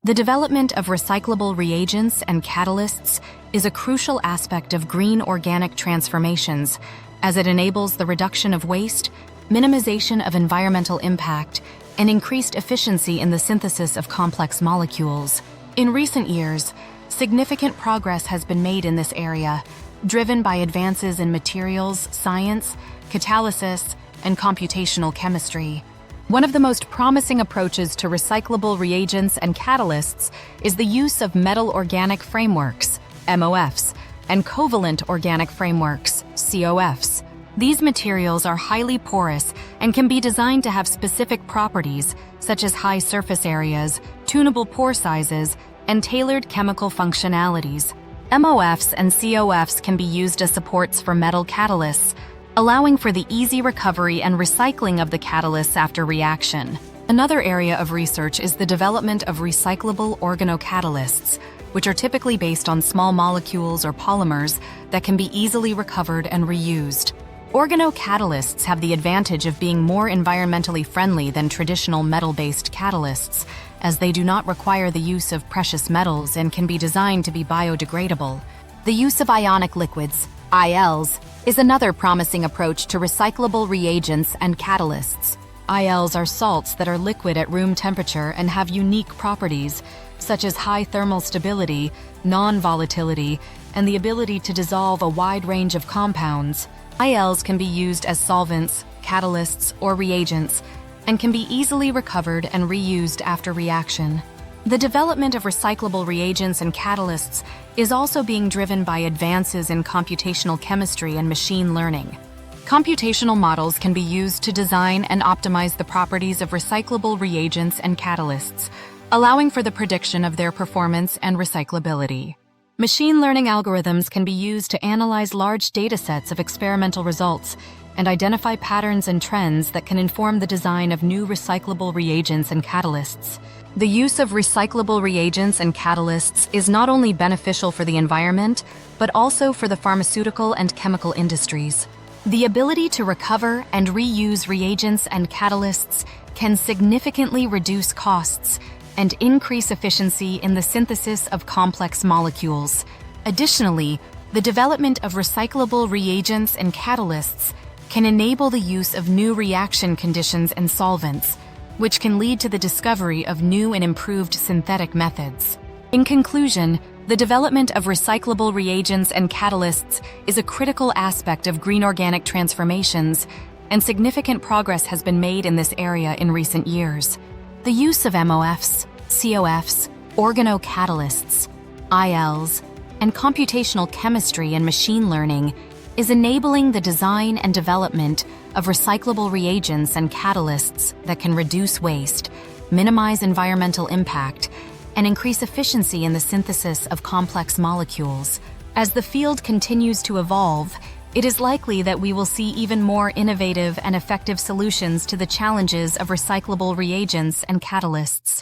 The development of recyclable reagents and catalysts is a crucial aspect of green organic transformations, as it enables the reduction of waste, minimization of environmental impact, and increased efficiency in the synthesis of complex molecules. In recent years, significant progress has been made in this area, driven by advances in materials science, catalysis, and computational chemistry. One of the most promising approaches to recyclable reagents and catalysts is the use of metal organic frameworks, MOFs, and covalent organic frameworks, COFs. These materials are highly porous and can be designed to have specific properties, such as high surface areas, tunable pore sizes, and tailored chemical functionalities. MOFs and COFs can be used as supports for metal catalysts, allowing for the easy recovery and recycling of the catalysts after reaction. Another area of research is the development of recyclable organocatalysts, which are typically based on small molecules or polymers that can be easily recovered and reused. Organocatalysts have the advantage of being more environmentally friendly than traditional metal-based catalysts, as they do not require the use of precious metals and can be designed to be biodegradable. The use of ionic liquids, ILs, is another promising approach to recyclable reagents and catalysts. ILs are salts that are liquid at room temperature and have unique properties, such as high thermal stability, non-volatility, and the ability to dissolve a wide range of compounds. ILs can be used as solvents, catalysts, or reagents, and can be easily recovered and reused after reaction. The development of recyclable reagents and catalysts is also being driven by advances in computational chemistry and machine learning. Computational models can be used to design and optimize the properties of recyclable reagents and catalysts, allowing for the prediction of their performance and recyclability. Machine learning algorithms can be used to analyze large datasets of experimental results and identify patterns and trends that can inform the design of new recyclable reagents and catalysts. The use of recyclable reagents and catalysts is not only beneficial for the environment, but also for the pharmaceutical and chemical industries. The ability to recover and reuse reagents and catalysts can significantly reduce costs and increase efficiency in the synthesis of complex molecules. Additionally, the development of recyclable reagents and catalysts can enable the use of new reaction conditions and solvents, which can lead to the discovery of new and improved synthetic methods. In conclusion, the development of recyclable reagents and catalysts is a critical aspect of green organic transformations, and significant progress has been made in this area in recent years. The use of MOFs, COFs, organocatalysts, ILs, and computational chemistry and machine learning is enabling the design and development of recyclable reagents and catalysts that can reduce waste, minimize environmental impact, and increase efficiency in the synthesis of complex molecules. As the field continues to evolve, it is likely that we will see even more innovative and effective solutions to the challenges of recyclable reagents and catalysts.